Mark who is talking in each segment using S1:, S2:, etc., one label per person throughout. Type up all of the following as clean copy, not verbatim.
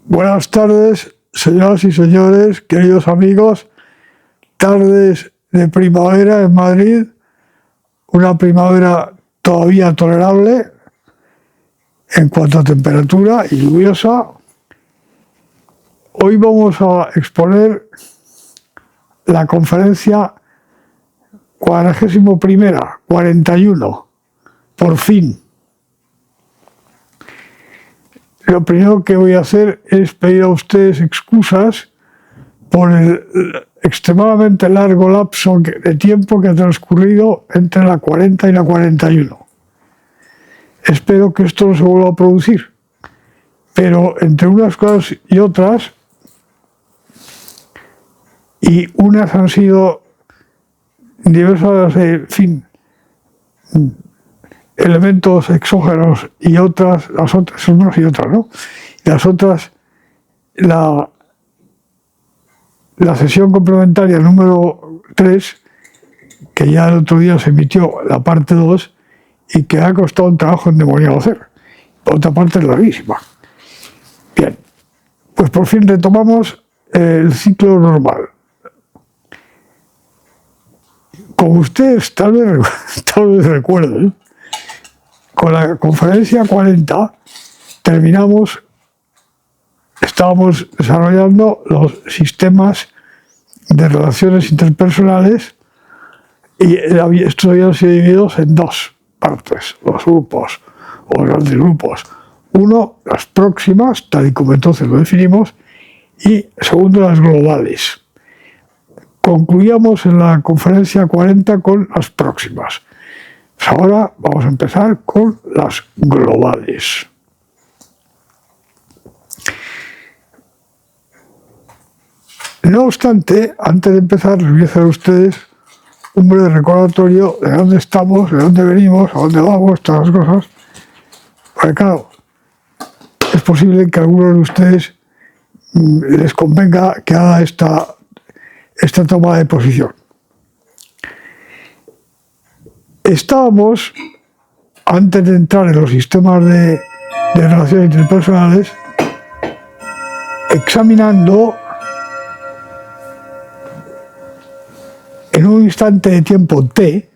S1: Buenas tardes, señoras y señores, queridos amigos. Tardes de primavera en Madrid, una primavera todavía tolerable en cuanto a temperatura y lluviosa. Hoy vamos a exponer la conferencia 41, por fin. Lo primero que voy a hacer es pedir a ustedes excusas por el extremadamente largo lapso de tiempo que ha transcurrido entre la 40 y la 41. Espero que esto no se vuelva a producir, pero entre unas cosas y otras, y unas han sido diversas, en fin, elementos exógenos y otras, las otras, unas y otras, ¿no? Y las otras, la sesión complementaria número 3, que ya el otro día se emitió la parte 2 y que ha costado un trabajo endemoniado hacer. Por otra parte, es larguísima. Bien, pues por fin retomamos el ciclo normal. Como ustedes tal vez recuerden, con la conferencia 40 estábamos desarrollando los sistemas de relaciones interpersonales y estos habían sido divididos en dos partes, los grupos o grandes grupos. Uno, las próximas, tal y como entonces lo definimos, y segundo, las globales. Concluíamos en la conferencia 40 con las próximas. Pues ahora vamos a empezar con las globales. No obstante, antes de empezar, les voy a hacer a ustedes un breve recordatorio de dónde estamos, de dónde venimos, a dónde vamos, todas las cosas. Porque claro, es posible que a algunos de ustedes les convenga que haga esta toma de posición. Estábamos, antes de entrar en los sistemas de relaciones interpersonales, examinando en un instante de tiempo T,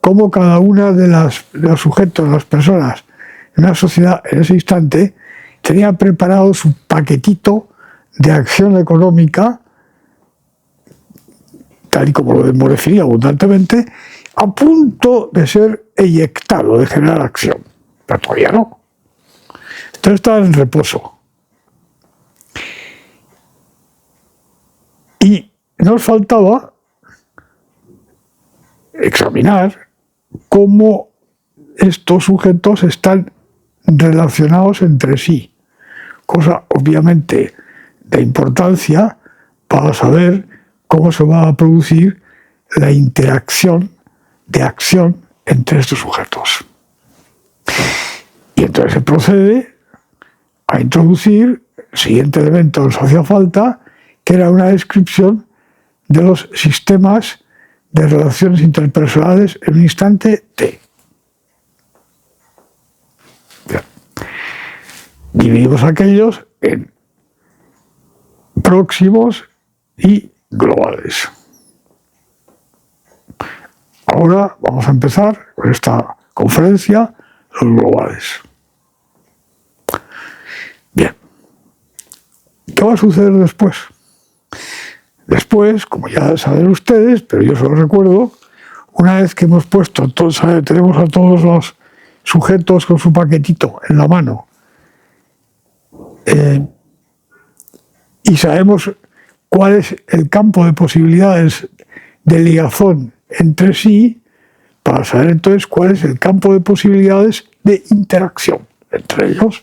S1: cómo cada una de los sujetos, las personas en una sociedad en ese instante, tenía preparado su paquetito de acción económica, tal y como lo hemos definido abundantemente, a punto de ser eyectado, de generar acción. Pero todavía no. Entonces estaba en reposo. Y nos faltaba examinar cómo estos sujetos están relacionados entre sí. Cosa obviamente de importancia para saber cómo se va a producir la interacción de acción entre estos sujetos. Y entonces se procede a introducir el siguiente elemento que nos hacía falta, que era una descripción de los sistemas de relaciones interpersonales en un instante T. Bien. Dividimos aquellos en próximos y globales. Ahora vamos a empezar con esta conferencia, los globales. Bien. ¿Qué va a suceder después? Después, como ya saben ustedes, pero yo se lo recuerdo, una vez que hemos puesto, tenemos a todos los sujetos con su paquetito en la mano, y sabemos cuál es el campo de posibilidades de ligazón entre sí, para saber entonces cuál es el campo de posibilidades de interacción entre ellos.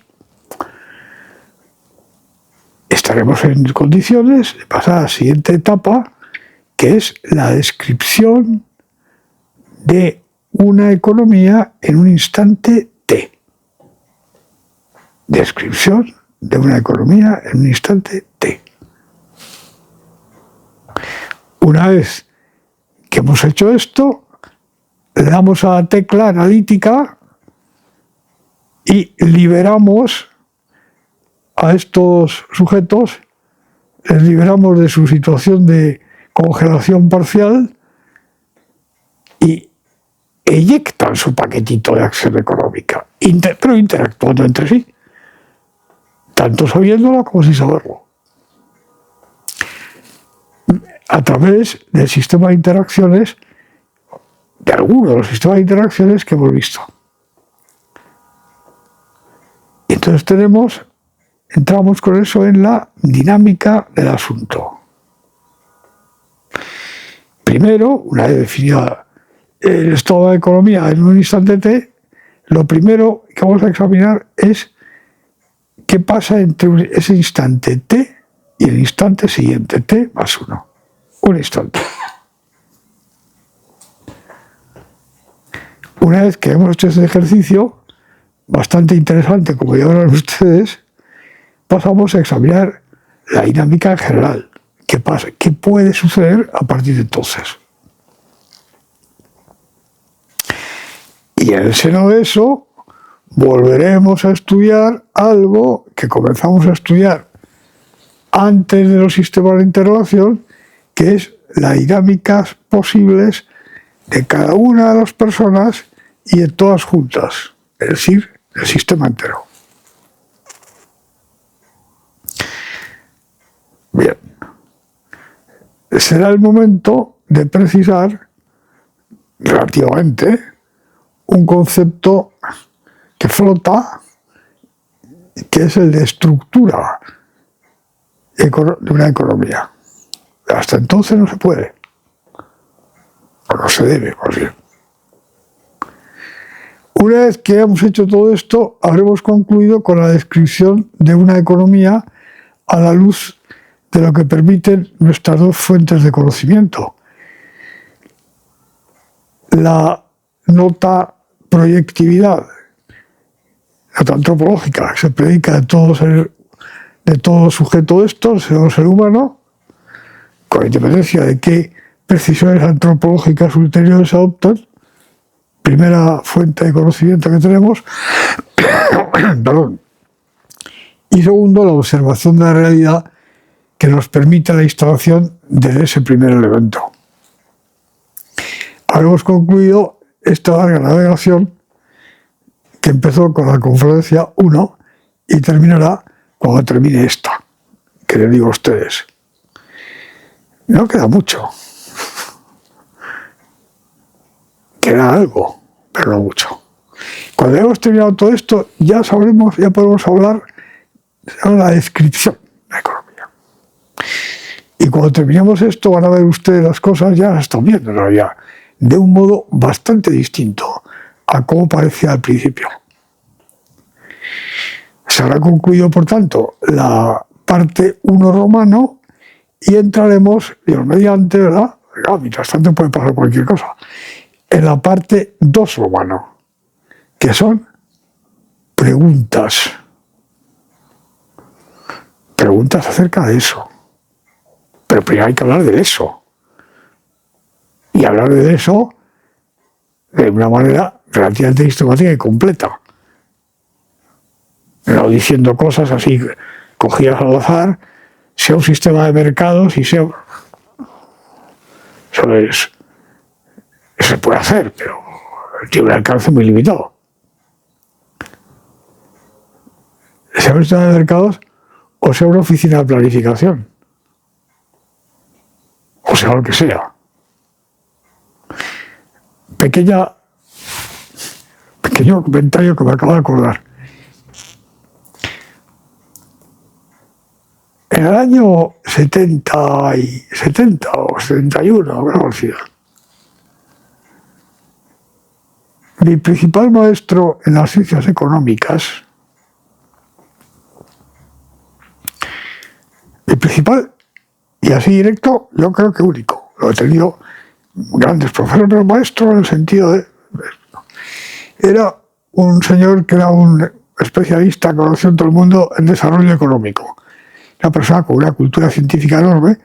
S1: estaremos en condiciones de pasar a la siguiente etapa, que es la descripción de una economía en un instante T. Descripción de una economía en un instante T. Una vez que hemos hecho esto, le damos a la tecla analítica y liberamos a estos sujetos, les liberamos de su situación de congelación parcial y eyectan su paquetito de acción económica, pero interactuando entre sí, tanto sabiéndolo como sin saberlo, a través del sistema de interacciones, de algunos de los sistemas de interacciones que hemos visto. Y entonces entramos con eso en la dinámica del asunto. Primero, una vez definida el estado de la economía en un instante T, lo primero que vamos a examinar es qué pasa entre ese instante T y el instante siguiente, T más 1. Un instante. Una vez que hemos hecho ese ejercicio, bastante interesante, como ya verán ustedes, pasamos a examinar la dinámica en general. ¿Qué pasa? ¿Qué puede suceder a partir de entonces? Y en el seno de eso, volveremos a estudiar algo que comenzamos a estudiar antes de los sistemas de interrelación, que es las dinámicas posibles de cada una de las personas y de todas juntas, es decir, el sistema entero. Bien, será el momento de precisar relativamente un concepto que flota, que es el de estructura de una economía. Hasta entonces no se puede, o no se debe, más bien. Una vez que hemos hecho todo esto, habremos concluido con la descripción de una economía a la luz de lo que permiten nuestras dos fuentes de conocimiento. La nota proyectividad, nota antropológica, que se predica de todo sujeto de esto, el ser humano, con independencia de qué precisiones antropológicas ulteriores se adoptan. Primera fuente de conocimiento que tenemos, perdón. Y segundo, la observación de la realidad que nos permite la instalación de ese primer elemento. Habremos concluido esta larga navegación que empezó con la conferencia 1 y terminará cuando termine esta, que les digo a ustedes. No queda mucho. Queda algo, pero no mucho. Cuando hayamos terminado todo esto, ya podemos hablar de la descripción de la economía. Y cuando terminemos esto, van a ver ustedes las cosas, ya las están viendo en realidad, de un modo bastante distinto a como parecía al principio. Se habrá concluido, por tanto, la parte 1 romano y entraremos, Dios mediante, ¿verdad? Mientras tanto puede pasar cualquier cosa. En la parte 2 romano, que son preguntas. Preguntas acerca de eso. Pero primero hay que hablar de eso. Y hablar de eso de una manera relativamente sistemática y completa. No diciendo cosas así cogidas al azar, sea un sistema de mercados y sea... Eso se puede hacer, pero tiene un alcance muy limitado. Sea un sistema de mercados o sea una oficina de planificación. O sea lo que sea. Pequeño comentario que me acabo de acordar. En el año 70 o 71, no conocido, mi principal maestro en las ciencias económicas principal, y así directo, yo creo que único. Lo he tenido grandes profesores, pero maestro en el sentido de... Era un señor que era un especialista conocido en todo el mundo en desarrollo económico. Una persona con una cultura científica enorme,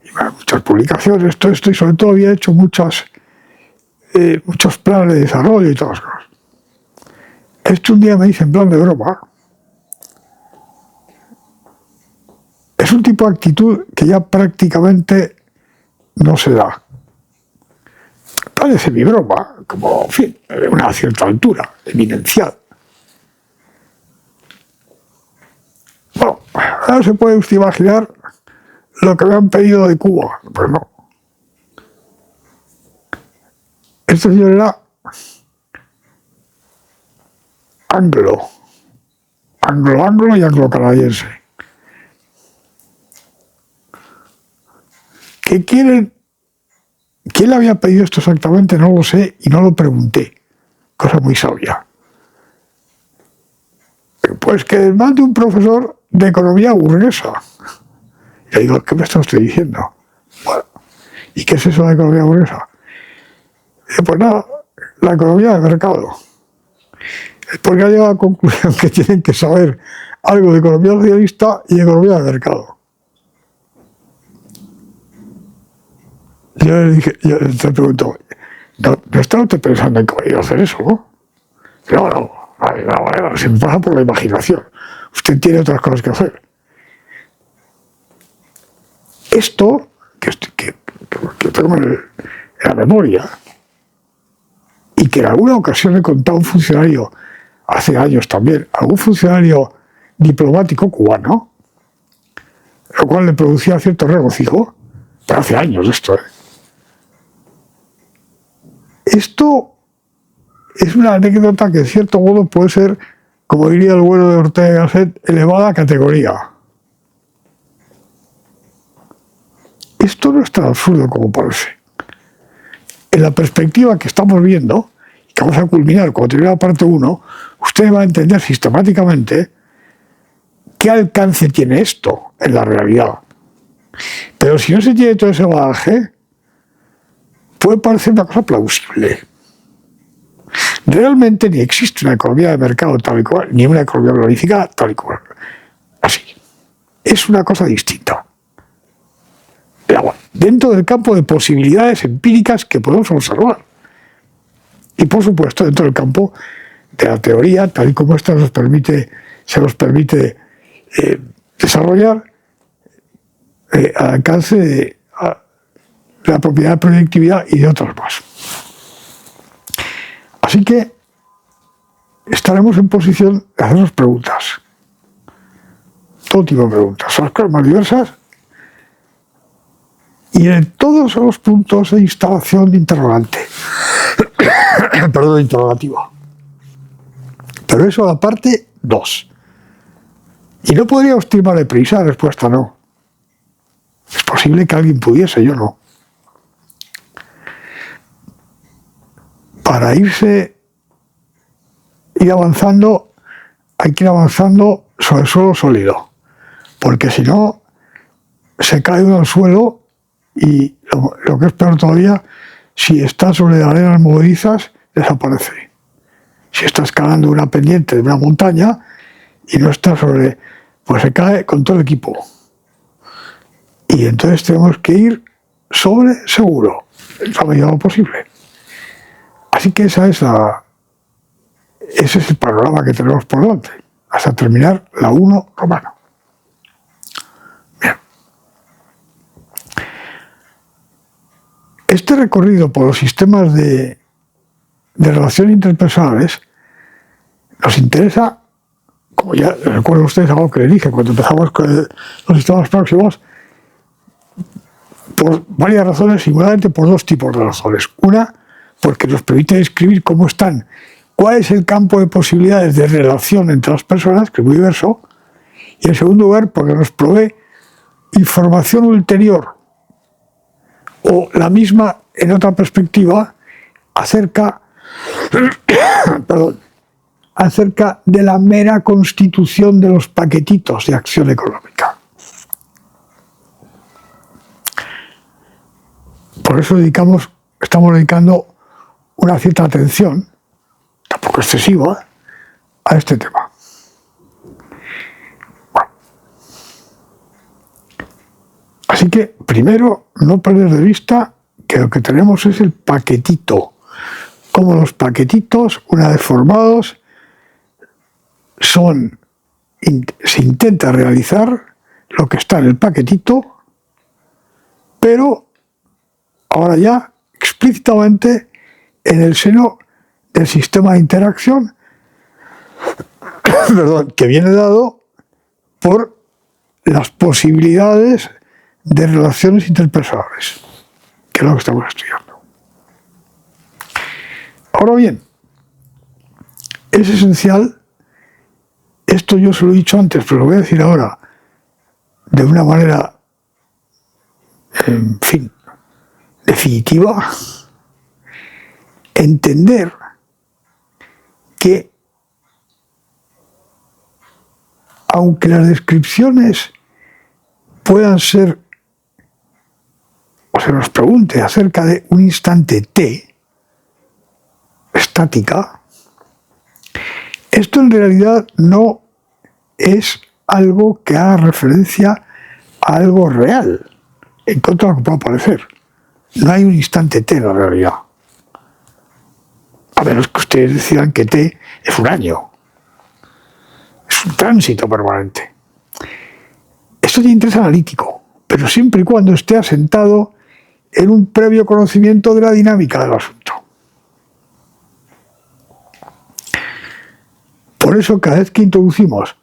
S1: y muchas publicaciones, todo esto, y sobre todo había hecho muchos planes de desarrollo y todas las cosas. Esto un día me dice en plan de broma. Es un tipo de actitud que ya prácticamente no se da. Parece mi broma, como, en fin, de una cierta altura, eminencial. Bueno, ahora se puede usted imaginar lo que me han pedido de Cuba. Pues no. Este señor era anglo y anglo-canadiense. ¿Qué quieren? ¿Quién le había pedido esto exactamente? No lo sé y no lo pregunté. Cosa muy sabia. Pues que mande un profesor de economía burguesa. Y le digo, ¿qué me está usted diciendo? Bueno, ¿y qué es eso de economía burguesa? Pues nada, la economía de mercado. Porque ha llegado a la conclusión que tienen que saber algo de economía socialista y economía de mercado. Yo le dije, yo te pregunto, ¿no está usted pensando en que voy a hacer eso, no? No, se me pasa por la imaginación. Usted tiene otras cosas que hacer. Esto, que tengo en la memoria, y que en alguna ocasión he contado a un funcionario, hace años también, a un funcionario diplomático cubano, lo cual le producía cierto regocijo, pero hace años esto, Esto es una anécdota que en cierto modo puede ser, como diría el bueno de Ortega y Gasset, elevada categoría. Esto no es tan absurdo como parece. En la perspectiva que estamos viendo, y que vamos a culminar cuando termine la parte 1, usted va a entender sistemáticamente qué alcance tiene esto en la realidad. Pero si no se tiene todo ese bagaje, puede parecer una cosa plausible. Realmente ni existe una economía de mercado tal y cual, ni una economía planificada tal y cual. Así. Es una cosa distinta. Pero dentro del campo de posibilidades empíricas que podemos observar. Y por supuesto dentro del campo de la teoría, tal y como esta se nos permite desarrollar al alcance de la propiedad de proyectividad y de otras más. Así que estaremos en posición de hacernos preguntas. Todo tipo de preguntas. Son las cosas más diversas y en todos los puntos de instalación de interrogante. Perdón, de interrogativa. Pero eso a la parte 2. Y no podría usted ir más deprisa, la respuesta no. Es posible que alguien pudiese, yo no. Para ir avanzando, hay que ir avanzando sobre el suelo sólido, porque si no, se cae uno al suelo y lo que es peor todavía, si está sobre arenas movedizas, desaparece. Si está escalando una pendiente de una montaña y no está sobre, pues se cae con todo el equipo. Y entonces tenemos que ir sobre seguro, en la medida de lo posible. Así que ese es el panorama que tenemos por delante, hasta terminar la 1 romana. Bien. Este recorrido por los sistemas de relaciones interpersonales nos interesa, como ya recuerdo ustedes algo que les dije cuando empezamos con los sistemas próximos, por varias razones, singularmente por 2 tipos de razones. Una, porque nos permite describir cómo están, cuál es el campo de posibilidades de relación entre las personas, que es muy diverso, y en segundo lugar, porque nos provee información ulterior, o la misma en otra perspectiva, acerca de la mera constitución de los paquetitos de acción económica. Por eso estamos dedicando una cierta atención, tampoco excesiva, a este tema. Bueno. Así que, primero, no perder de vista que lo que tenemos es el paquetito. Como los paquetitos, una vez formados, se intenta realizar lo que está en el paquetito, pero ahora ya explícitamente en el seno del sistema de interacción perdón, que viene dado por las posibilidades de relaciones interpersonales, que es lo que estamos estudiando. Ahora bien, es esencial, esto yo se lo he dicho antes, pero lo voy a decir ahora, de una manera, en fin, definitiva, entender que aunque las descripciones puedan ser, o se nos pregunte acerca de un instante T, estática, esto en realidad no es algo que haga referencia a algo real, en contra de lo que pueda parecer. No hay un instante T en la realidad. A menos que ustedes decidan que T es un año. Es un tránsito permanente. Esto tiene interés analítico, pero siempre y cuando esté asentado en un previo conocimiento de la dinámica del asunto. Por eso, cada vez que introducimos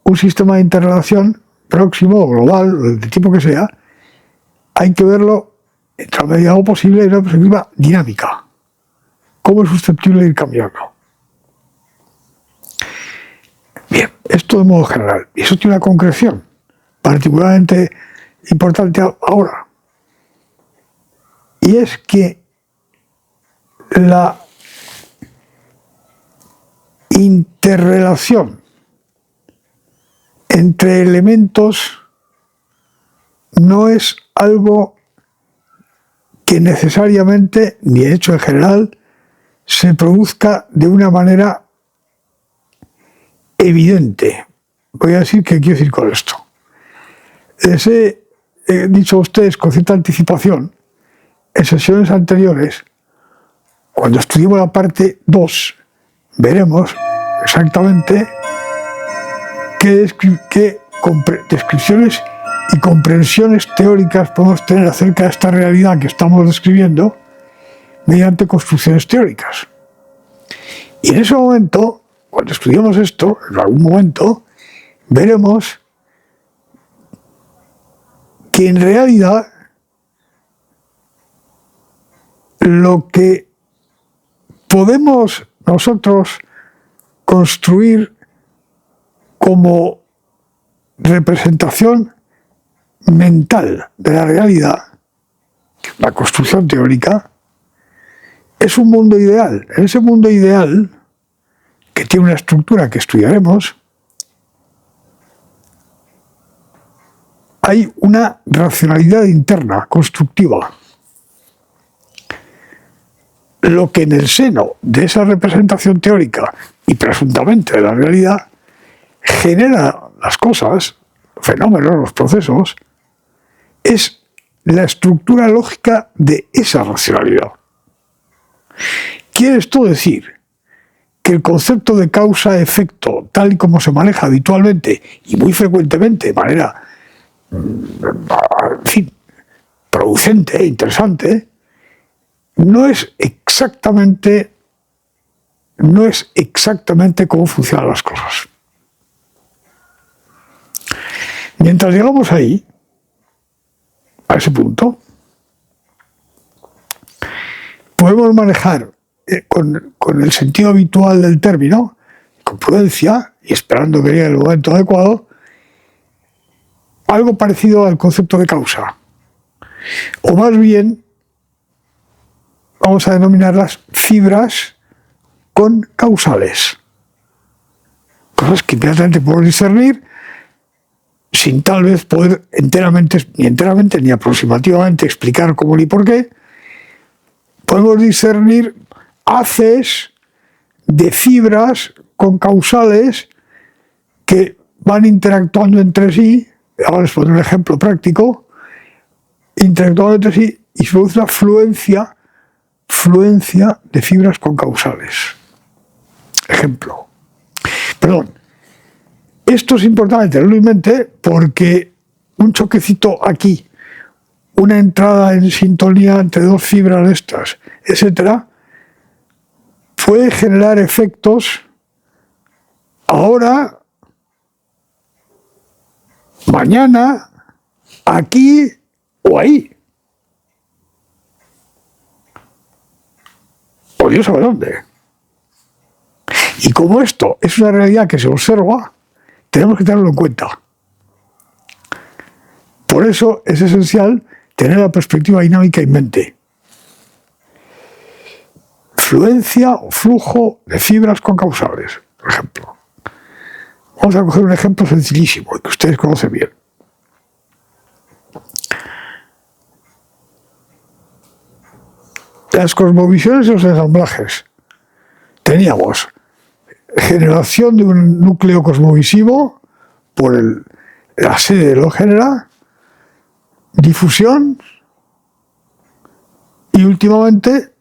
S1: un sistema de interrelación próximo o global, del tipo que sea, hay que verlo en la medida de lo posible en una perspectiva dinámica. ¿Cómo es susceptible de ir cambiando? Bien, esto de modo general. Y eso tiene una concreción particularmente importante ahora. Y es que la interrelación entre elementos no es algo que necesariamente, ni de hecho en general, se produzca de una manera evidente. Voy a decir qué quiero decir con esto. Les he dicho a ustedes con cierta anticipación, en sesiones anteriores, cuando estudiemos la parte 2, veremos exactamente qué descripciones y comprensiones teóricas podemos tener acerca de esta realidad que estamos describiendo mediante construcciones teóricas. Y en ese momento, cuando estudiemos esto, en algún momento, veremos que en realidad lo que podemos nosotros construir como representación mental de la realidad, la construcción teórica, es un mundo ideal. En ese mundo ideal, que tiene una estructura que estudiaremos, hay una racionalidad interna, constructiva. Lo que en el seno de esa representación teórica y presuntamente de la realidad genera las cosas, los fenómenos, los procesos, es la estructura lógica de esa racionalidad. ¿Quiere esto decir que el concepto de causa-efecto, tal y como se maneja habitualmente y muy frecuentemente de manera, en fin, producente e interesante, no es exactamente cómo funcionan las cosas? Mientras llegamos ahí, a ese punto, podemos manejar con el sentido habitual del término, con prudencia y esperando que llegue el momento adecuado, algo parecido al concepto de causa. O más bien, vamos a denominarlas fibras con causales. Cosas que inmediatamente podemos discernir sin tal vez poder enteramente ni aproximativamente explicar cómo ni por qué, podemos discernir haces de fibras concausales que van interactuando entre sí. Ahora les pondré un ejemplo práctico. Interactuando entre sí y se produce una fluencia de fibras concausales. Ejemplo. Perdón. Esto es importante tenerlo en mente porque un choquecito aquí, una entrada en sintonía entre dos fibras de estas, etcétera, puede generar efectos ahora, mañana, aquí o ahí. O Dios sabe dónde. Y como esto es una realidad que se observa, tenemos que tenerlo en cuenta. Por eso es esencial tener la perspectiva dinámica en mente. Fluencia o flujo de fibras concausales, por ejemplo. Vamos a coger un ejemplo sencillísimo que ustedes conocen bien. Las cosmovisiones y los ensamblajes. Teníamos generación de un núcleo cosmovisivo por la sede de lo genera, difusión y últimamente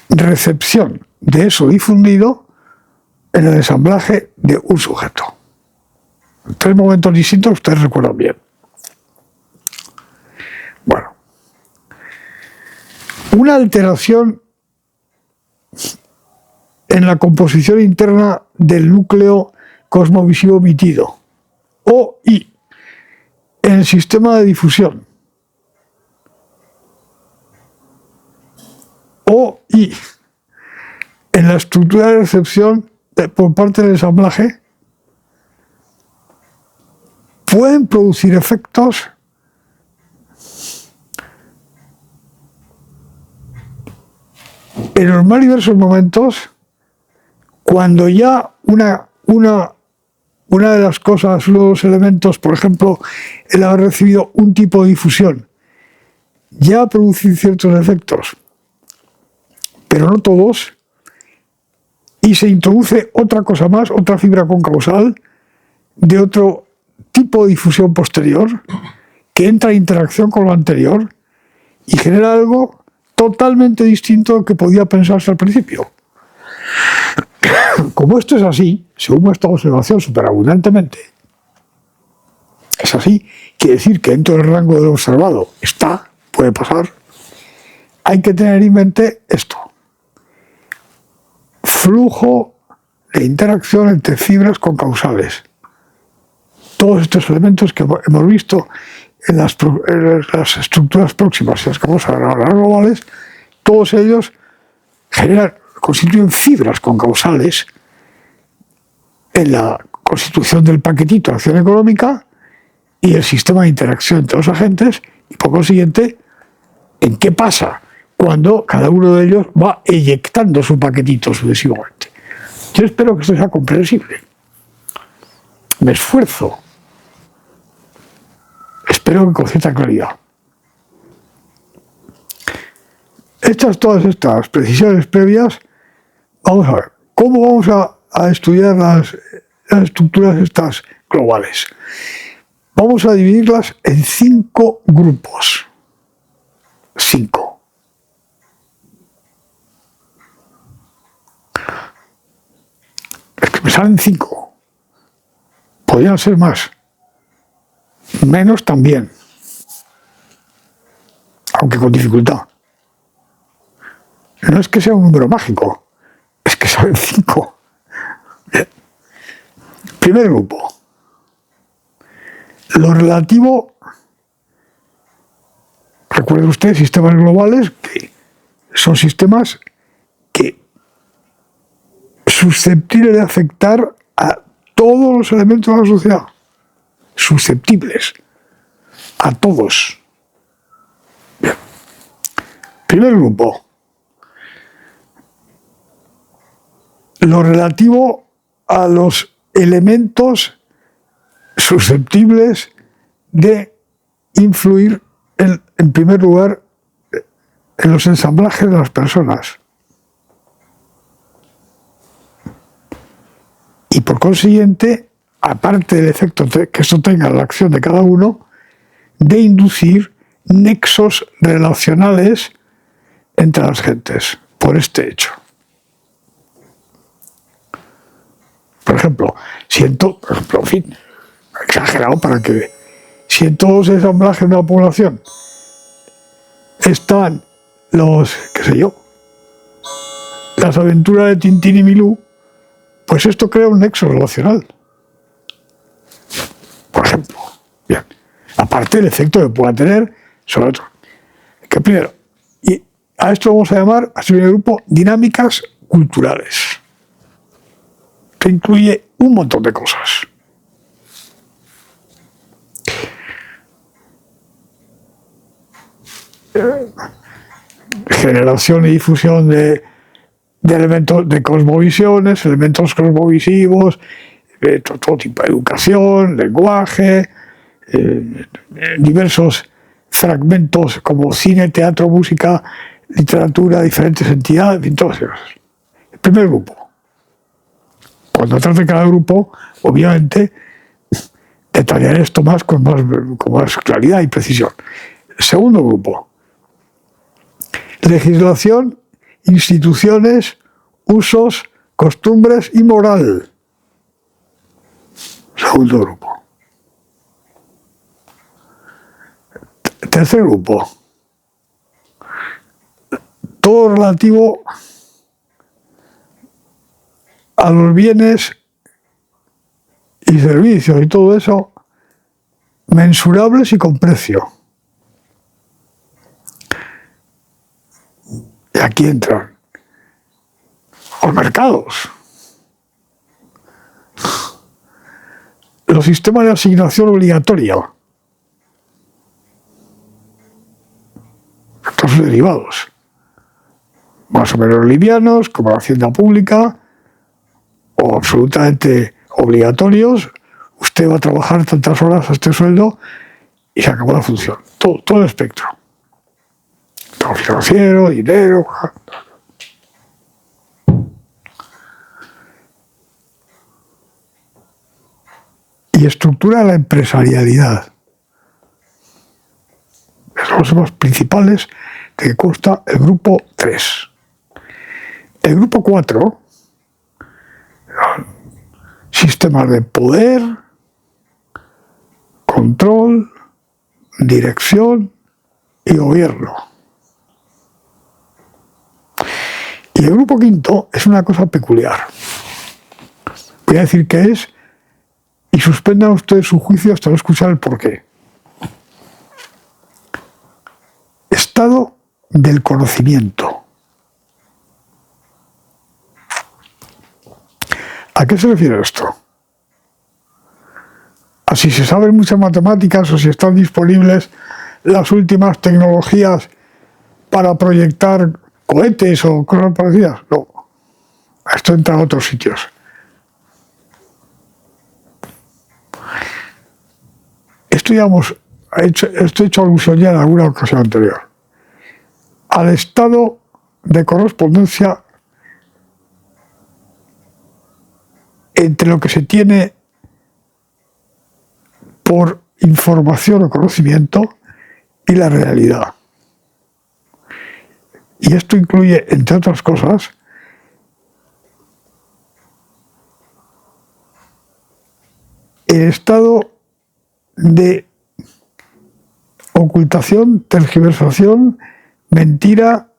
S1: recepción de eso difundido en el ensamblaje de un sujeto. Tres momentos distintos, ustedes recuerdan bien. Bueno, una alteración en la composición interna del núcleo cosmovisivo emitido, o y en el sistema de difusión, o y en la estructura de recepción por parte del ensamblaje, pueden producir efectos en los más diversos momentos cuando ya una de las cosas, uno de los elementos, por ejemplo, el haber recibido un tipo de difusión, ya ha producido ciertos efectos, pero no todos, y se introduce otra cosa más, otra fibra concausal de otro tipo de difusión posterior, que entra en interacción con lo anterior y genera algo totalmente distinto a lo que podía pensarse al principio. Como esto es así, según esta observación superabundantemente, es así, quiere decir que dentro del rango de lo observado puede pasar, hay que tener en mente esto. Flujo de interacción entre fibras concausales. Todos estos elementos que hemos visto en las estructuras próximas y las que vamos a ver ahora globales, todos ellos constituyen fibras concausales en la constitución del paquetito de acción económica y el sistema de interacción entre los agentes, y por consiguiente, en qué pasa cuando cada uno de ellos va eyectando su paquetito sucesivamente. Yo espero que esto sea comprensible. Me esfuerzo. Espero que con cierta claridad. Hechas todas estas precisiones previas, vamos a ver, ¿cómo vamos a estudiar las estructuras estas globales? Vamos a dividirlas en 5 grupos. 5. Es que me salen 5. Podrían ser más. Menos también. Aunque con dificultad. No es que sea un número mágico, es que salen 5. Bien. Primer grupo. Lo relativo, recuerden ustedes, sistemas globales, que son sistemas que susceptibles de afectar a todos los elementos de la sociedad. Susceptibles. A todos. Bien. Primer grupo. Lo relativo a los elementos susceptibles de influir en primer lugar en los ensamblajes de las personas. Y por consiguiente, aparte del efecto que esto tenga en la acción de cada uno, de inducir nexos relacionales entre las gentes, por este hecho. Por ejemplo, en fin, exagerado para que si en todos los ensamblajes de la población están las aventuras de Tintín y Milú, pues esto crea un nexo relacional. Por ejemplo, bien, aparte del efecto que pueda tener sobre otro. Que primero, y a esto vamos a llamar, a este grupo, dinámicas culturales, que incluye un montón de cosas. Generación y difusión de elementos de cosmovisiones, elementos cosmovisivos, todo tipo de educación, lenguaje, diversos fragmentos como cine, teatro, música, literatura, diferentes entidades, entonces, el primer grupo. Cuando trate cada grupo, obviamente, detallaré esto más con más claridad y precisión. El segundo grupo. Legislación, instituciones, usos, costumbres y moral. Segundo grupo. Tercer grupo. Todo relativo a los bienes y servicios y todo eso mensurables y con precio. Y aquí entran los mercados, los sistemas de asignación obligatoria, estos derivados, más o menos livianos, como la hacienda pública, o absolutamente obligatorios. Usted va a trabajar tantas horas a este sueldo y se acabó la función. Todo el espectro. Todo financiero, dinero. Y estructura la empresarialidad. Esos son los principales de que consta el grupo 3. El grupo 4, sistemas de poder, control, dirección y gobierno. Y el grupo 5 es una cosa peculiar. Voy a decir qué es y suspendan ustedes su juicio hasta no escuchar el porqué. Estado del conocimiento. ¿A qué se refiere esto? A si se saben muchas matemáticas o si están disponibles las últimas tecnologías para proyectar cohetes o cosas parecidas. No. Esto entra en otros sitios. Esto ya he hecho alusión ya en alguna ocasión anterior. Al estado de correspondencia entre lo que se tiene por información o conocimiento y la realidad. Y esto incluye, entre otras cosas, el estado de ocultación, tergiversación, mentira,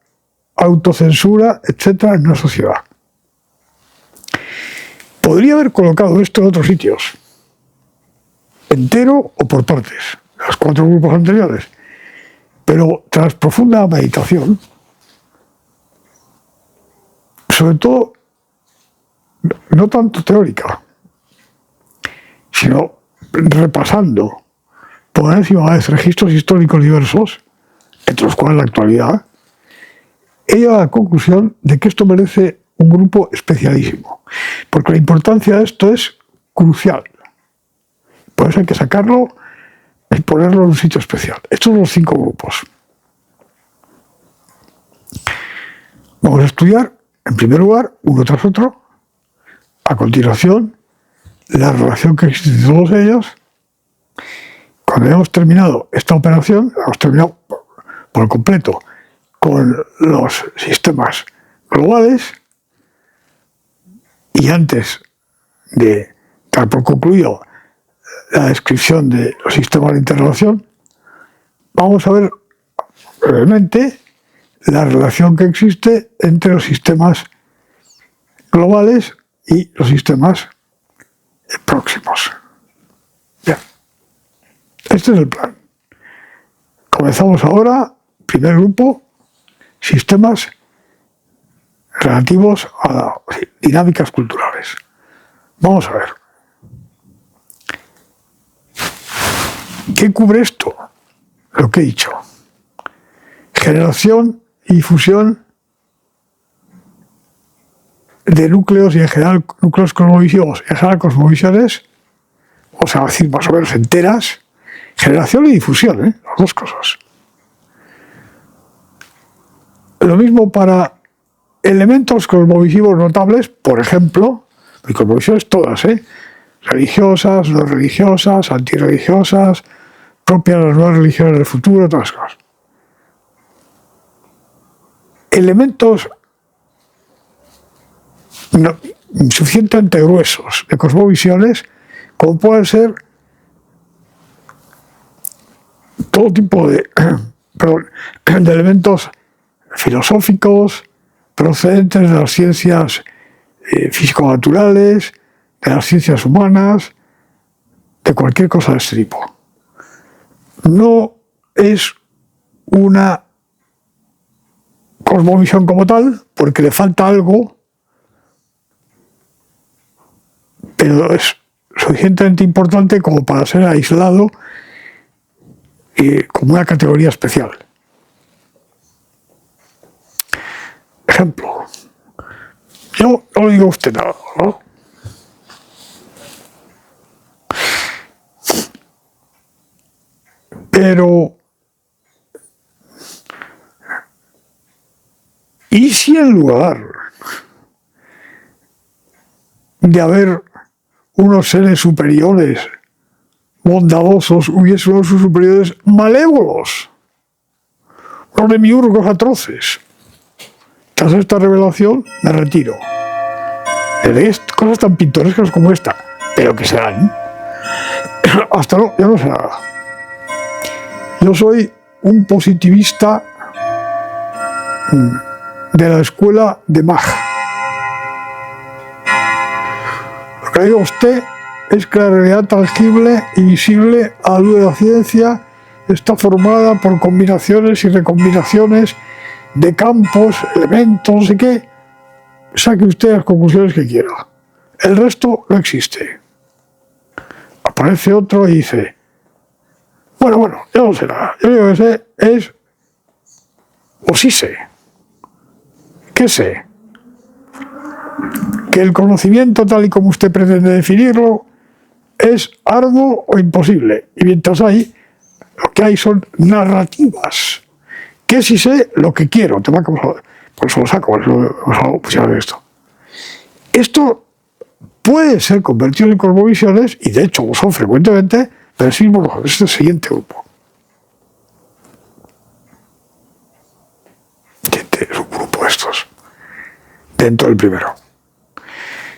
S1: autocensura, etcétera, en una sociedad. Podría haber colocado esto en otros sitios, entero o por partes, los 4 grupos anteriores, pero tras profunda meditación, sobre todo, no tanto teórica, sino repasando por encima de registros históricos diversos, entre los cuales la actualidad, he llegado a la conclusión de que esto merece un grupo especialísimo, porque la importancia de esto es crucial. Por eso hay que sacarlo y ponerlo en un sitio especial. Estos son los 5 grupos. Vamos a estudiar, en primer lugar, uno tras otro. A continuación, la relación que existe entre todos ellos. Cuando hayamos terminado esta operación, hemos terminado por completo con los sistemas globales, y antes de dar por concluido la descripción de los sistemas de interrelación, vamos a ver brevemente la relación que existe entre los sistemas globales y los sistemas próximos. Bien, este es el plan. Comenzamos ahora, primer grupo, sistemas relativos a dinámicas culturales. Vamos a ver. ¿Qué cubre esto? Lo que he dicho. Generación y difusión de núcleos y en general núcleos cosmovisivos, en general cosmovisiones, vamos a decir más o menos enteras, generación y difusión, las dos cosas. Lo mismo para elementos cosmovisivos notables, por ejemplo, y cosmovisiones todas, religiosas, no religiosas, antirreligiosas, propias de las nuevas religiones del futuro, todas las cosas. Elementos suficientemente gruesos de cosmovisiones, como pueden ser todo tipo de elementos filosóficos procedentes de las ciencias físico-naturales, de las ciencias humanas, de cualquier cosa de este tipo. No es una cosmovisión como tal, porque le falta algo, pero es suficientemente importante como para ser aislado como una categoría especial. Ejemplo, yo no le digo a usted nada, ¿no? Pero, ¿y si en lugar de haber unos seres superiores, bondadosos, hubiese unos superiores malévolos, unos demiurgos atroces? Tras esta revelación me retiro. Leí cosas tan pintorescas como esta, pero que serán. Hasta no, yo no sé nada. Yo soy un positivista de la escuela de Mach. Lo que digo a usted es que la realidad tangible y visible a la luz de la ciencia está formada por combinaciones y recombinaciones de campos, elementos, no sé qué. Saque usted las conclusiones que quiera. El resto no existe. Aparece otro y dice, bueno, yo no sé nada. Yo lo único que sé es, o sí sé, ¿qué sé? Que el conocimiento tal y como usted pretende definirlo es arduo o imposible. Y mientras lo que hay son narrativas. Que si sé lo que quiero, por eso lo saco, de esto. Esto puede ser convertido en cosmovisiones, y de hecho lo son frecuentemente, pero es el siguiente grupo. Es un grupo de estos, dentro del primero.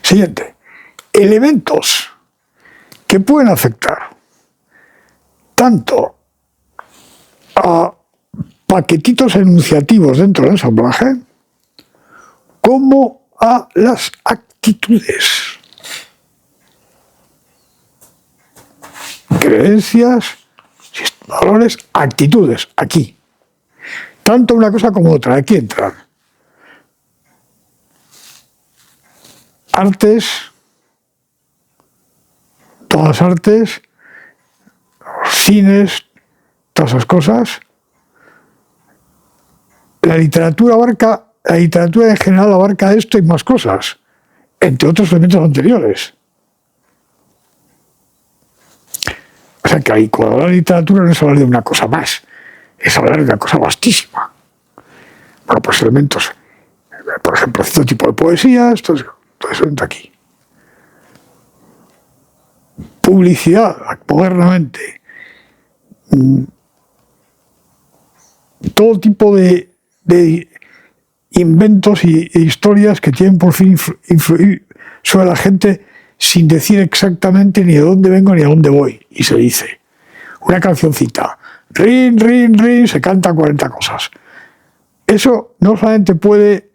S1: Siguiente. Elementos que pueden afectar tanto a paquetitos enunciativos dentro del ensamblaje como a las actitudes, creencias, valores, actitudes, aquí. Tanto una cosa como otra, aquí entran artes, todas las artes, cines, todas esas cosas. La literatura en general abarca esto y más cosas, entre otros elementos anteriores. sea que ahí, cuando hablar de literatura no es hablar de una cosa más, es hablar de una cosa vastísima. Bueno, pues elementos, por ejemplo, cierto tipo de poesías, todo eso entra aquí. Publicidad, modernamente. Todo tipo de inventos e historias que tienen por fin influir sobre la gente sin decir exactamente ni de dónde vengo ni a dónde voy. Y se dice, una cancioncita, rin, rin, rin, se canta 40 cosas. Eso no solamente puede,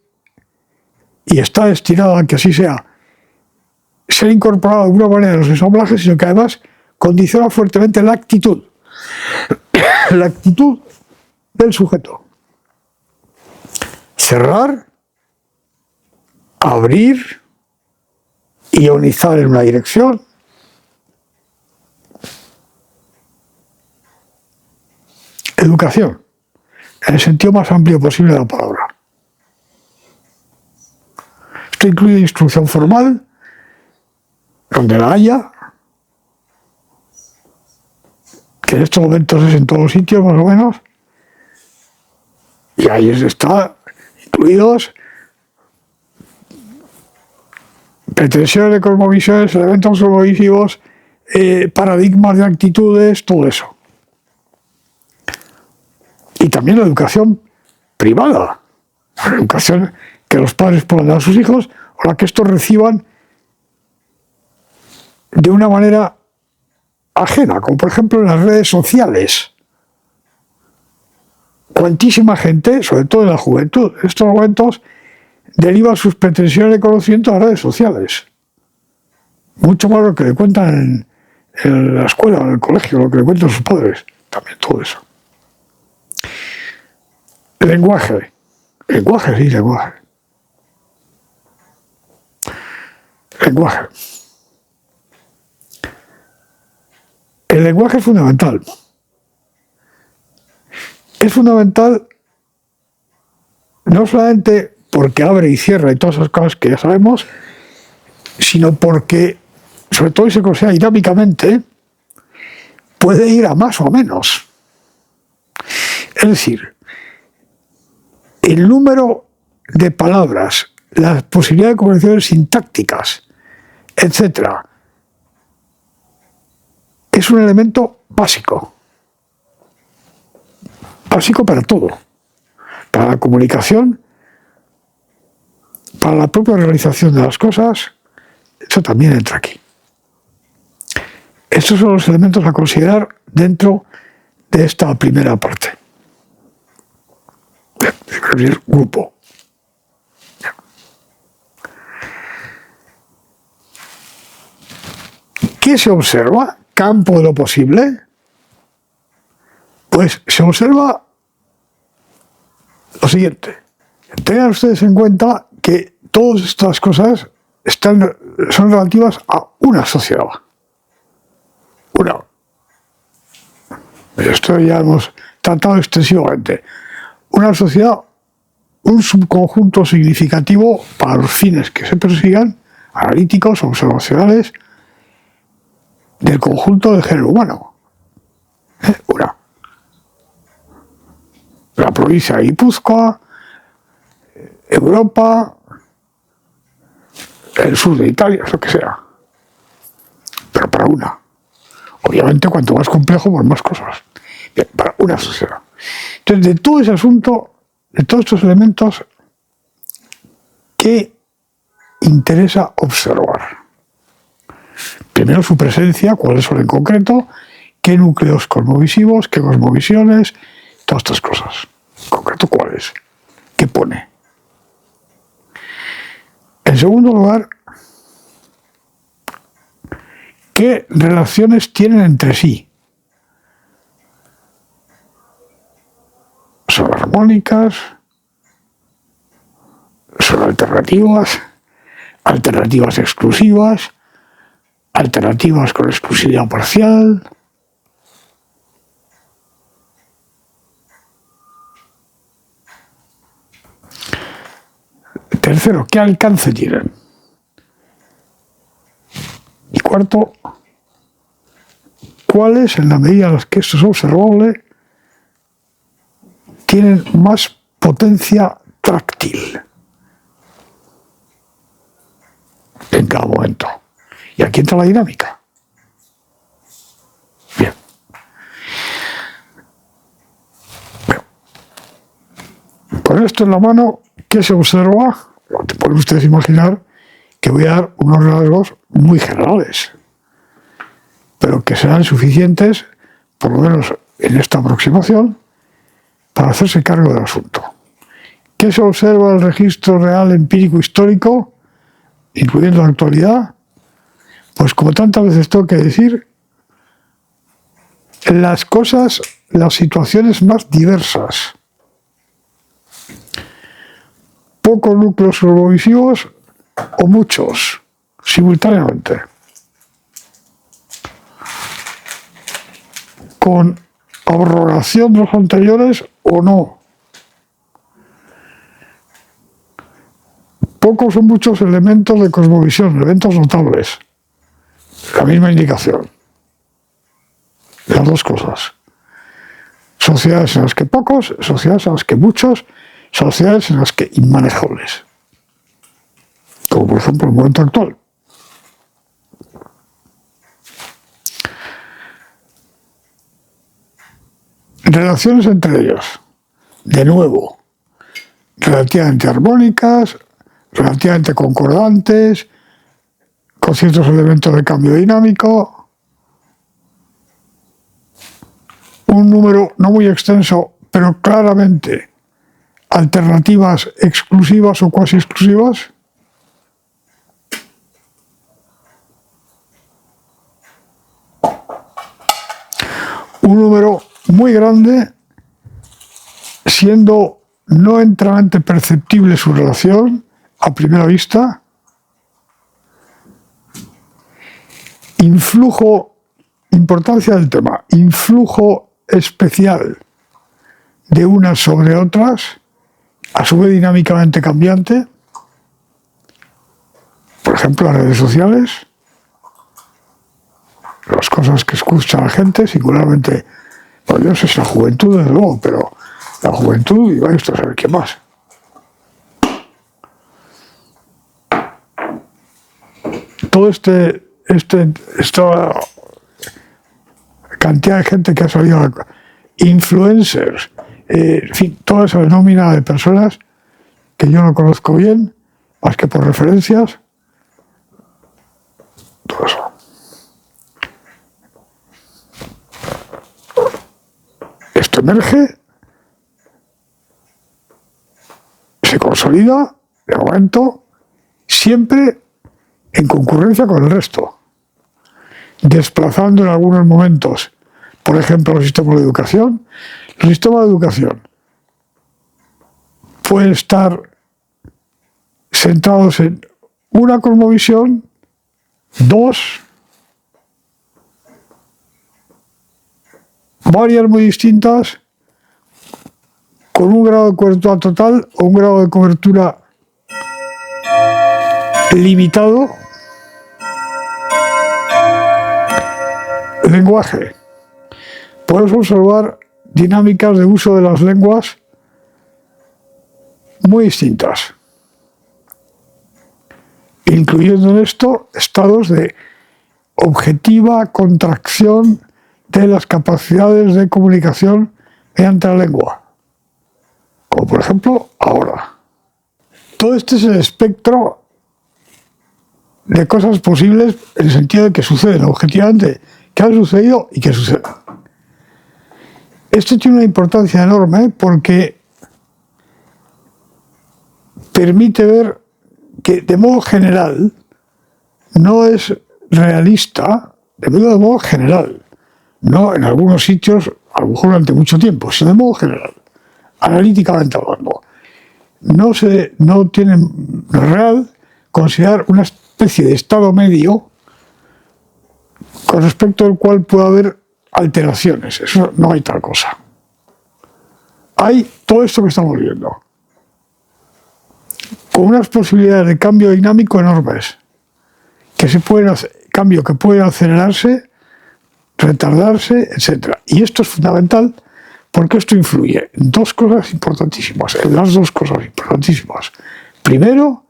S1: y está destinado a que así sea, ser incorporado de alguna manera en los ensamblajes, sino que además condiciona fuertemente la actitud. La actitud del sujeto. Cerrar, abrir, ionizar en una dirección. Educación, en el sentido más amplio posible de la palabra. Esto incluye instrucción formal, donde la haya, que en estos momentos es en todos los sitios más o menos, y ahí está incluidos pretensiones de cosmovisiones, elementos cosmovisivos, paradigmas de actitudes, todo eso. Y también la educación privada, la educación que los padres puedan dar a sus hijos, o la que estos reciban de una manera ajena, como por ejemplo en las redes sociales. Cuantísima gente, sobre todo en la juventud, en estos momentos, deriva sus pretensiones de conocimiento a las redes sociales. Mucho más lo que le cuentan en la escuela, en el colegio, lo que le cuentan sus padres. También todo eso. Lenguaje. Lenguaje, sí, lenguaje. Lenguaje. El lenguaje es fundamental. Es fundamental no solamente porque abre y cierra y todas esas cosas que ya sabemos, sino porque, sobre todo, y se considera dinámicamente, puede ir a más o a menos. Es decir, el número de palabras, la posibilidad de comunicaciones sintácticas, etc., es un elemento básico. Básico para todo. Para la comunicación, para la propia realización de las cosas, eso también entra aquí. Estos son los elementos a considerar dentro de esta primera parte. El primer grupo. ¿Qué se observa? Campo de lo posible. Pues se observa lo siguiente. Tengan ustedes en cuenta que todas estas cosas son relativas a una sociedad. Esto ya hemos tratado extensivamente. Una sociedad, un subconjunto significativo para los fines que se persigan, analíticos, observacionales, del conjunto del género humano. La provincia de Guipúzcoa, Europa, el sur de Italia, lo que sea. Pero para una. Obviamente, cuanto más complejo, pues más cosas. Bien, para una sociedad. Entonces, de todo ese asunto, de todos estos elementos, ¿qué interesa observar? Primero su presencia, cuáles son en concreto, qué núcleos cosmovisivos, qué cosmovisiones, todas estas cosas. En concreto, cuáles, qué pone. En segundo lugar, ¿qué relaciones tienen entre sí? ¿Son armónicas? ¿Son alternativas? ¿Alternativas exclusivas? ¿Alternativas con exclusividad parcial? Tercero, ¿qué alcance tienen? Y cuarto, cuales, en la medida en la que esto es observable, tienen más potencia táctil en cada momento. Y aquí entra la dinámica. Bien. Con esto en la mano, ¿qué se observa? Pueden ustedes imaginar que voy a dar unos rasgos muy generales, pero que serán suficientes, por lo menos en esta aproximación, para hacerse cargo del asunto. ¿Qué se observa en el registro real empírico histórico, incluyendo la actualidad? Pues como tantas veces tengo que decir, las cosas, las situaciones más diversas. Pocos núcleos cosmovisivos o muchos, simultáneamente. Con abrogación de los anteriores o no. Pocos o muchos elementos de cosmovisión, eventos notables. La misma indicación. Las dos cosas. Sociedades en las que pocos, sociedades en las que muchos, sociedades en las que inmanejables. Como por ejemplo el momento actual. Relaciones entre ellos. De nuevo, relativamente armónicas, relativamente concordantes, con ciertos elementos de cambio dinámico. Un número no muy extenso, pero claramente alternativas exclusivas o cuasi exclusivas. Un número muy grande, siendo no enteramente perceptible su relación a primera vista. Influjo, importancia del tema, influjo especial de unas sobre otras, a su vez dinámicamente cambiante. Por ejemplo, las redes sociales, las cosas que escucha la gente, singularmente, bueno, yo no sé si la juventud, desde luego, pero la juventud, y vaya usted a saber qué más. Todo esta cantidad de gente que ha salido, influencers, en fin, toda esa nómina de personas que yo no conozco bien, más que por referencias, todo eso. Esto emerge, se consolida, de momento, siempre en concurrencia con el resto, desplazando en algunos momentos, por ejemplo, los sistemas de educación. Los sistemas de educación pueden estar centrados en una cosmovisión, dos, varias muy distintas, con un grado de cobertura total o un grado de cobertura limitado. Lenguaje. Podemos observar dinámicas de uso de las lenguas muy distintas, incluyendo en esto estados de objetiva contracción de las capacidades de comunicación mediante la lengua, como por ejemplo ahora. Todo este es el espectro de cosas posibles en el sentido de que suceden objetivamente, que han sucedido y que suceden. Esto tiene una importancia enorme porque permite ver que de modo general no es realista, de modo general, no en algunos sitios, a lo mejor durante mucho tiempo, sino de modo general, analíticamente hablando. No tiene real considerar una especie de estado medio con respecto al cual puede haber alteraciones. Eso no hay tal cosa. Hay todo esto que estamos viendo, con unas posibilidades de cambio dinámico enormes, que se pueden hacer, cambio que pueden acelerarse retardarse, etc. Y esto es fundamental porque esto influye en dos cosas importantísimas, en las dos cosas importantísimas. Primero,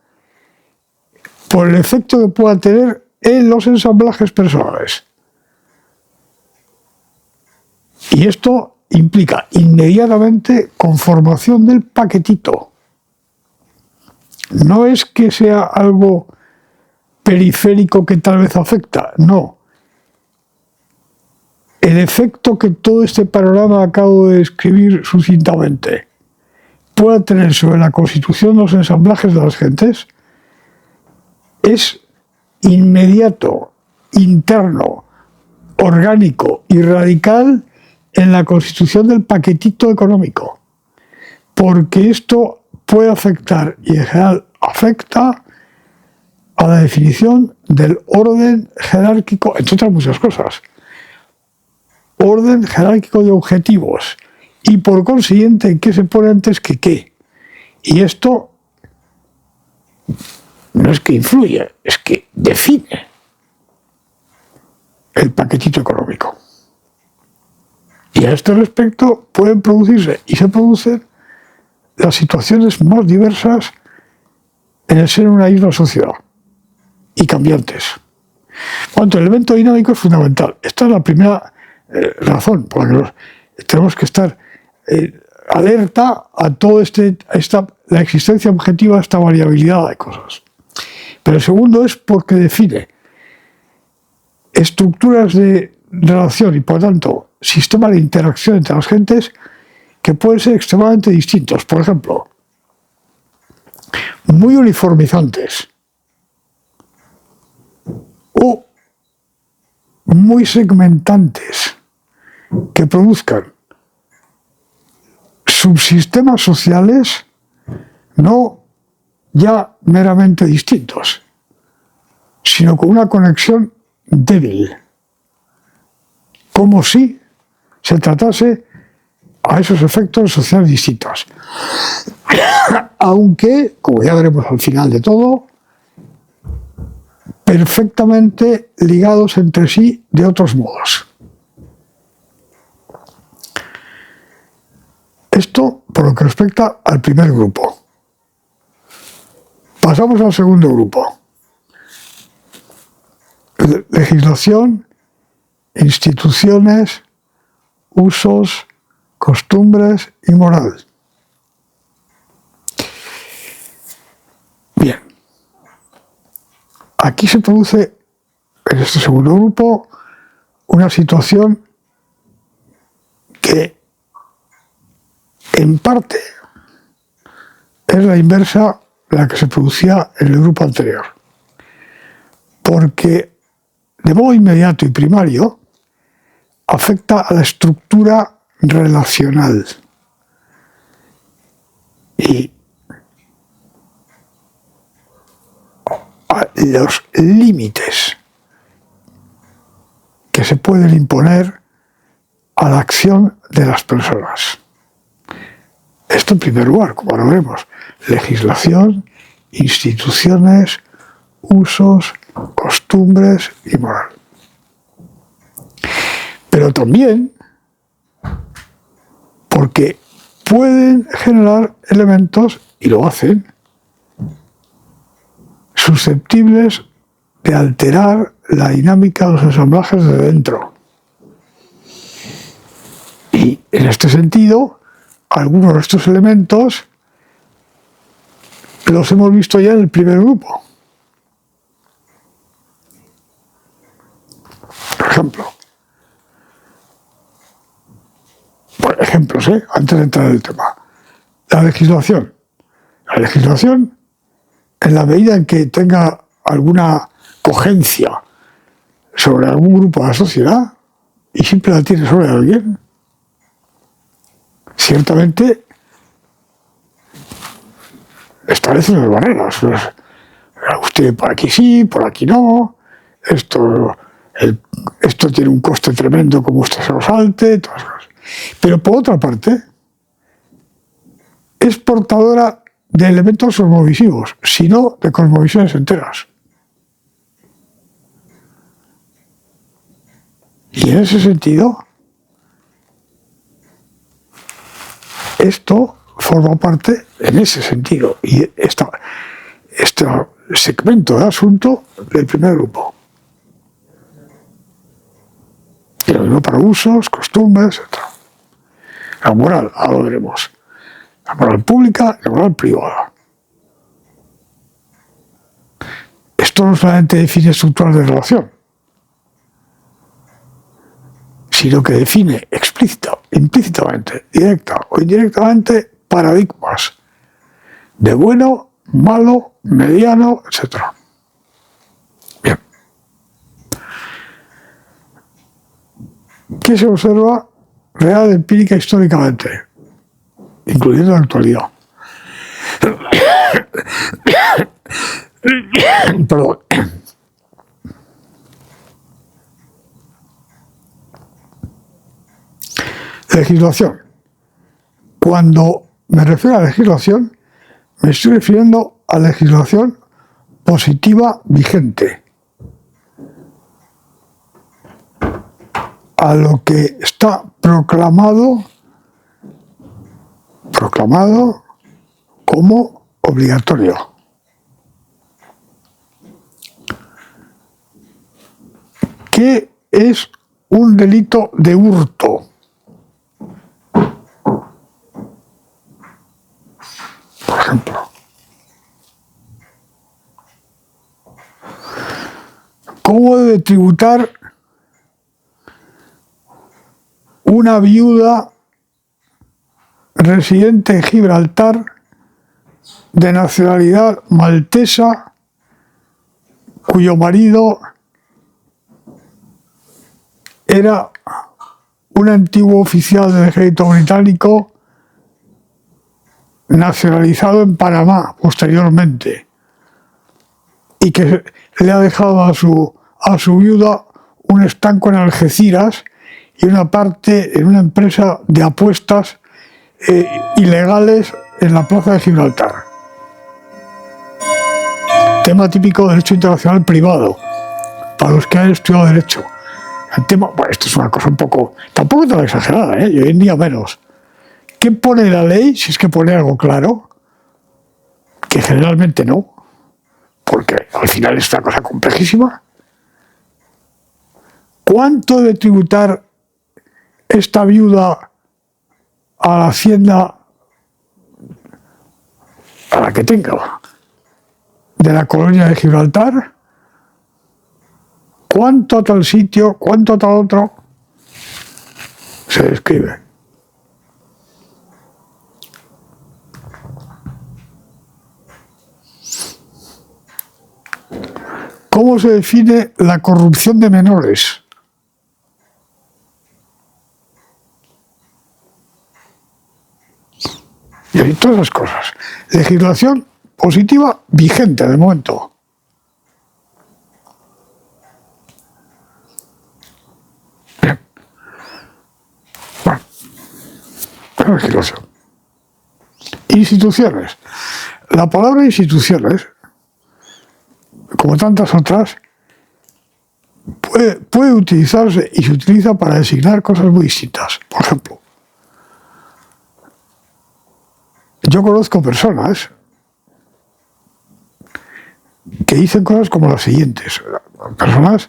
S1: por el efecto que pueda tener en los ensamblajes personales. Y esto implica inmediatamente conformación del paquetito. No es que sea algo periférico que tal vez afecta, no. El efecto que todo este panorama acabo de describir sucintamente pueda tener sobre la constitución de los ensamblajes de las gentes es inmediato, interno, orgánico y radical en la constitución del paquetito económico, porque esto puede afectar, y en general afecta, a la definición del orden jerárquico, entre otras muchas cosas. Orden jerárquico de objetivos, y por consiguiente, ¿qué se pone antes que qué? Y esto no es que influye, es que define el paquetito económico. Y a este respecto pueden producirse, y se producen, las situaciones más diversas en el ser una misma sociedad, y cambiantes. Cuanto el elemento dinámico es fundamental. Esta es la primera razón por la que tenemos que estar alerta a todo la existencia objetiva de esta variabilidad de cosas. Pero el segundo es porque define estructuras de relación y, por tanto, sistemas de interacción entre las gentes que pueden ser extremadamente distintos. Por ejemplo, muy uniformizantes o muy segmentantes, que produzcan subsistemas sociales no ya meramente distintos, sino con una conexión débil, como si se tratase a esos efectos sociales distintos. Aunque, como ya veremos al final de todo, perfectamente ligados entre sí de otros modos. Esto por lo que respecta al primer grupo. Pasamos al segundo grupo. Legislación, instituciones, usos, costumbres y moral. Bien. Aquí se produce, en este segundo grupo, una situación que en parte es la inversa de la que se producía en el grupo anterior. Porque de modo inmediato y primario afecta a la estructura relacional. Y a los límites que se pueden imponer a la acción de las personas. Esto en primer lugar, como ahora veremos, legislación, instituciones, usos, costumbres y moral. Pero también porque pueden generar elementos, y lo hacen, susceptibles de alterar la dinámica de los ensamblajes de dentro. Y en este sentido, algunos de estos elementos los hemos visto ya en el primer grupo. Por ejemplos, antes de entrar en el tema. La legislación. La legislación, en la medida en que tenga alguna cogencia sobre algún grupo de la sociedad, y siempre la tiene sobre alguien, ciertamente establece unas barreras. Usted por aquí sí, por aquí no, esto tiene un coste tremendo como usted se lo salte, todas las cosas. Pero por otra parte, es portadora de elementos cosmovisivos, sino de cosmovisiones enteras. Y en ese sentido, esto forma parte, en ese sentido, y este segmento de asunto del primer grupo. Y lo mismo para usos, costumbres, etc. La moral, ahora lo veremos. La moral pública y la moral privada. Esto no solamente define estructuras de relación, sino que define explícita, implícitamente, directa o indirectamente paradigmas de bueno, malo, mediano, etc. Bien. ¿Qué se observa real, empírica, históricamente? Incluyendo la actualidad. Perdón. Legislación. Cuando me refiero a legislación, me estoy refiriendo a legislación positiva vigente, a lo que está proclamado como obligatorio. ¿Qué es un delito de hurto? Por ejemplo, ¿cómo debe tributar una viuda residente en Gibraltar de nacionalidad maltesa cuyo marido era un antiguo oficial del ejército británico nacionalizado en Panamá posteriormente y que le ha dejado a su viuda un estanco en Algeciras y una parte en una empresa de apuestas ilegales en la plaza de Gibraltar? Tema típico de derecho internacional privado, para los que han estudiado derecho. El tema, bueno, esto es una cosa un poco, tampoco tan exagerada, y hoy en día menos. ¿Qué pone la ley? Si es que pone algo claro, que generalmente no, porque al final es una cosa complejísima. ¿Cuánto debe tributar esta viuda a la hacienda, a la que tenga, de la colonia de Gibraltar? ¿Cuánto a tal sitio? ¿Cuánto a tal otro? Se describe. ¿Cómo se define la corrupción de menores? Y hay todas esas cosas. Legislación positiva vigente de momento. Bien. Bueno, legislación. Instituciones. La palabra instituciones, como tantas otras, puede utilizarse y se utiliza para designar cosas muy distintas. Por ejemplo, yo conozco personas que dicen cosas como las siguientes. Personas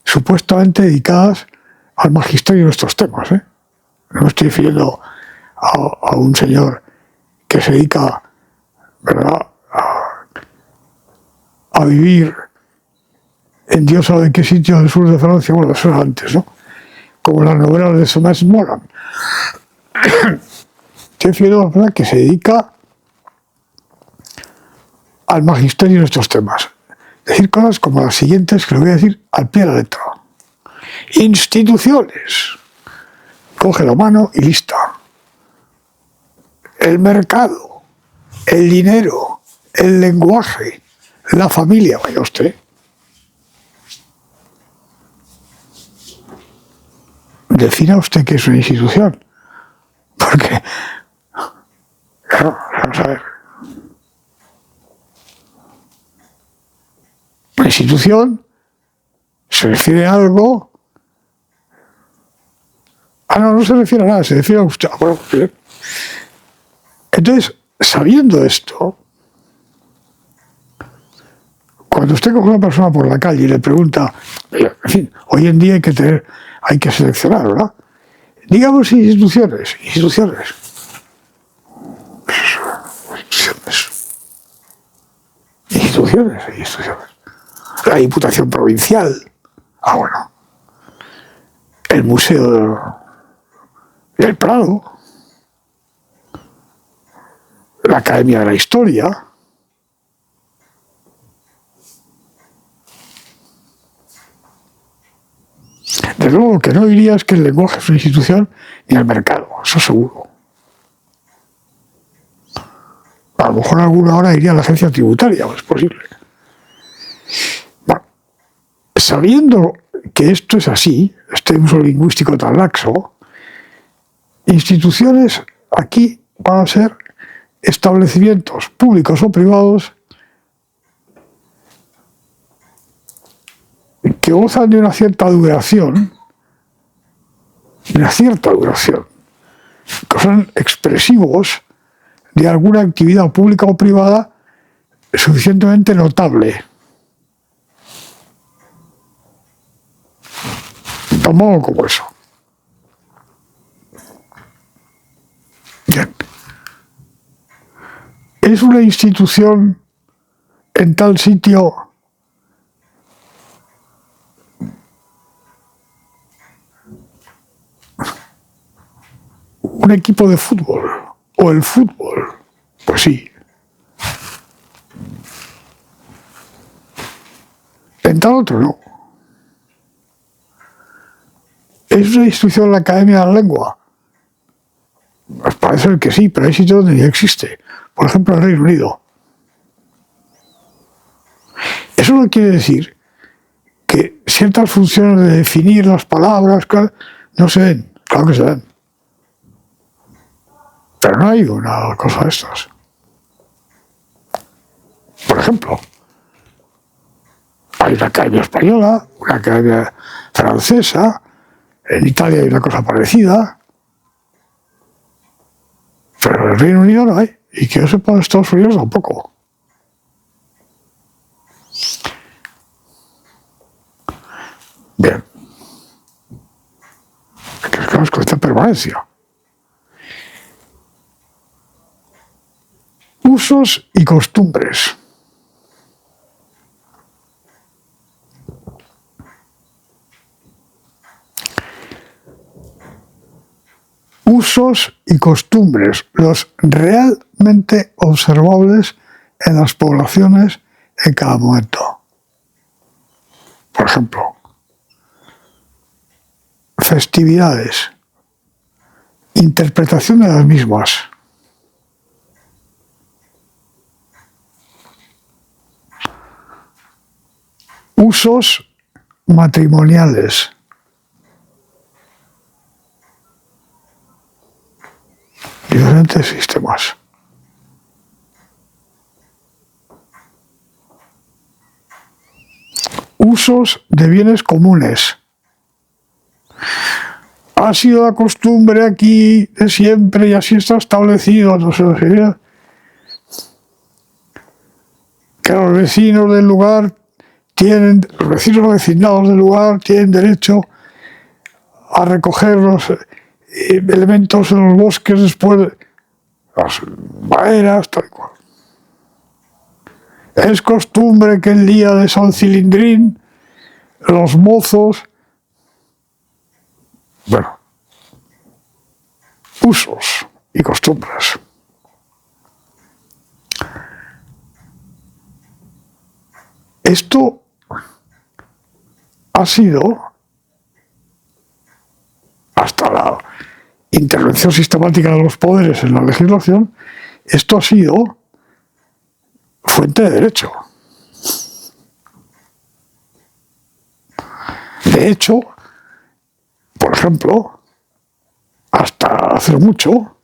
S1: supuestamente dedicadas al magisterio de estos temas. No me estoy refiriendo a un señor que se dedica, ¿verdad?, a vivir en Dios sabe en qué sitio del sur de Francia, bueno, eso era antes, ¿no? Como las novelas de Thomas Moran. Estoy refiriendo a una persona que se dedica al magisterio de estos temas. Decir cosas como las siguientes, que lo voy a decir al pie de la letra. Instituciones. Coge la mano y lista. El mercado, el dinero, el lenguaje, la familia, vaya usted. Defina usted qué es una institución. Porque, claro, vamos a ver. Una institución se refiere a algo No se refiere a nada, se refiere a usted. Bueno, bien. Entonces, sabiendo esto, cuando usted coge a una persona por la calle y le pregunta, en fin, hoy en día hay que seleccionar, ¿verdad? Digamos instituciones. La Diputación Provincial. Bueno. El Museo del Prado. La Academia de la Historia. Desde luego, lo que no diría es que el lenguaje es una institución ni el mercado, eso seguro. A lo mejor alguna hora iría a la agencia tributaria, es posible. Bueno, sabiendo que esto es así, este uso lingüístico tan laxo, instituciones aquí van a ser establecimientos públicos o privados que gozan de una cierta duración, que son expresivos de alguna actividad pública o privada suficientemente notable. Tan modo como eso. Bien. ¿Es una institución en tal sitio un equipo de fútbol o el fútbol? Pues sí. En tal otro no. ¿Es una institución la Academia de la Lengua? Pues parece que sí, pero hay sitios donde ya existe. Por ejemplo, el Reino Unido. Eso no quiere decir que ciertas funciones de definir las palabras no se den. Claro que se den. Pero no hay una cosa de estas. Por ejemplo, hay una academia española, una academia francesa, en Italia hay una cosa parecida, pero en el Reino Unido no hay, y que yo sepa en Estados Unidos tampoco. Bien. ¿Qué es con esta permanencia? Usos y costumbres. Usos y costumbres, los realmente observables en las poblaciones en cada momento. Por ejemplo, festividades, interpretación de las mismas. Usos matrimoniales. Diferentes sistemas. Usos de bienes comunes. Ha sido la costumbre aquí de siempre y así está establecido, no sé, que los vecinos del lugar los vecinos vecindados del lugar tienen derecho a recoger los elementos en los bosques después de las maderas, tal y cual. Es costumbre que el día de San Cilindrín los mozos, bueno, usos y costumbres. Esto ha sido, hasta la intervención sistemática de los poderes en la legislación, esto ha sido fuente de derecho. De hecho, por ejemplo, hasta hace mucho,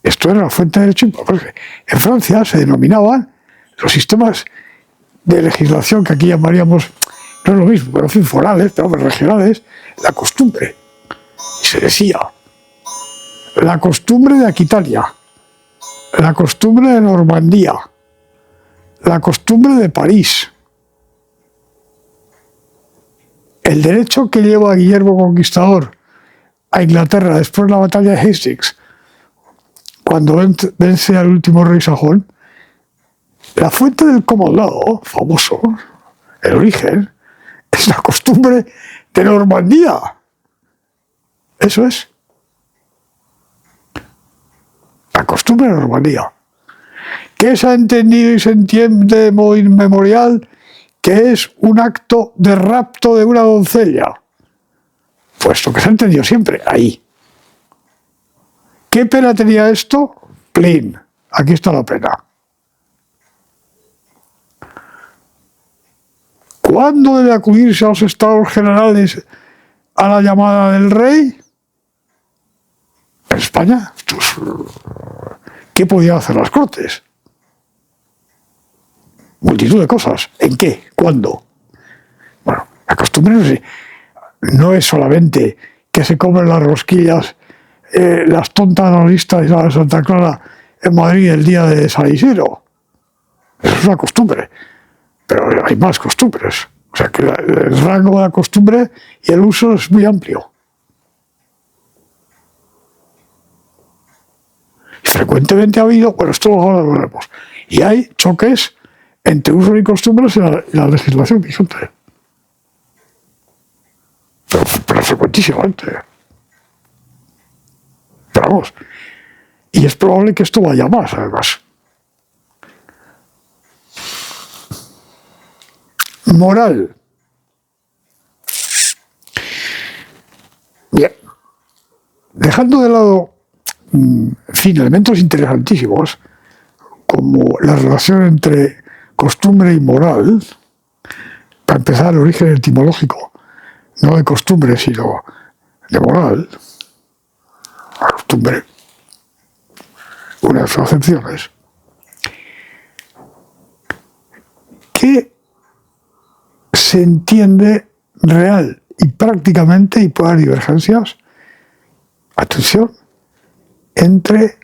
S1: esto era la fuente de derecho. En Francia se denominaban los sistemas de legislación que aquí llamaríamos, no es lo mismo, pero en fin, forales, pero regionales, la costumbre. Y se decía, la costumbre de Aquitania, la costumbre de Normandía, la costumbre de París, el derecho que lleva Guillermo Conquistador a Inglaterra después de la batalla de Hastings, cuando vence al último rey sajón, la fuente del common law, famoso, el origen, es la costumbre de Normandía. Eso es. La costumbre de Normandía. ¿Qué se ha entendido y se entiende de modo inmemorial? Que es un acto de rapto de una doncella. Puesto que se ha entendido siempre, ahí. ¿Qué pena tenía esto? Plin. Aquí está la pena. ¿Cuándo debe acudirse a los estados generales a la llamada del rey? En España. ¿Qué podían hacer las cortes? Multitud de cosas. ¿En qué? ¿Cuándo? Bueno, la costumbre no es solamente que se comen las rosquillas, las tontas analistas de Santa Clara en Madrid el día de San Isidro. Eso es una costumbre. Pero hay más costumbres. O sea que el rango de la costumbre y el uso es muy amplio. Y frecuentemente ha habido, bueno, esto ahora lo veremos, y hay choques entre usos y costumbres en la legislación vigente. Pero frecuentísimamente. Pero vamos, y es probable que esto vaya más, además. Moral. Bien. Dejando de lado, en fin, elementos interesantísimos, como la relación entre costumbre y moral, para empezar, el origen etimológico, no de costumbre, sino de moral. La costumbre, una de sus acepciones. ¿Qué se entiende real y prácticamente, y puede haber divergencias, atención, entre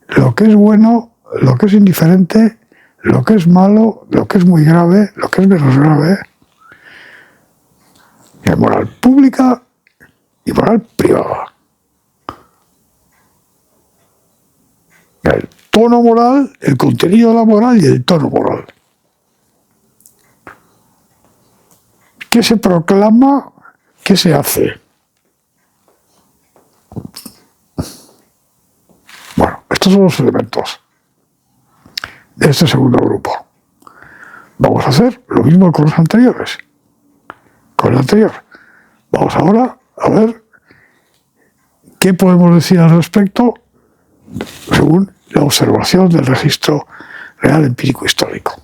S1: lo que es bueno, lo que es indiferente, lo que es malo, lo que es muy grave, lo que es menos grave? Hay moral pública y moral privada. El tono moral, el contenido de la moral y el tono moral. ¿Qué se proclama? ¿Qué se hace? Bueno, estos son los elementos de este segundo grupo. Vamos a hacer lo mismo con los anteriores. Con el anterior. Vamos ahora a ver qué podemos decir al respecto según la observación del registro real empírico histórico.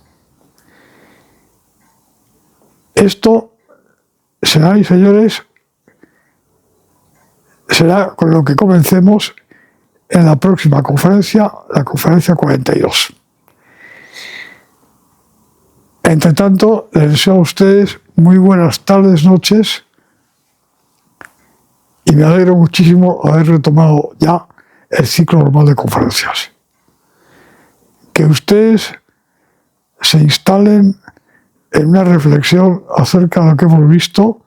S1: Esto, señoras y señores, será con lo que comencemos en la próxima conferencia, la conferencia 42. Entre tanto, les deseo a ustedes muy buenas tardes, noches, y me alegro muchísimo haber retomado ya el ciclo normal de conferencias. Que ustedes se instalen en una reflexión acerca de lo que hemos visto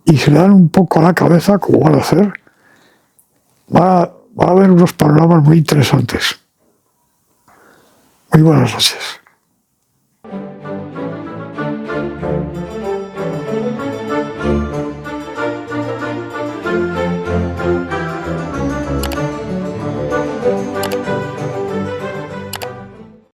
S1: y se le dan un poco a la cabeza, como van a hacer, van a haber unos panoramas muy interesantes. Muy buenas noches.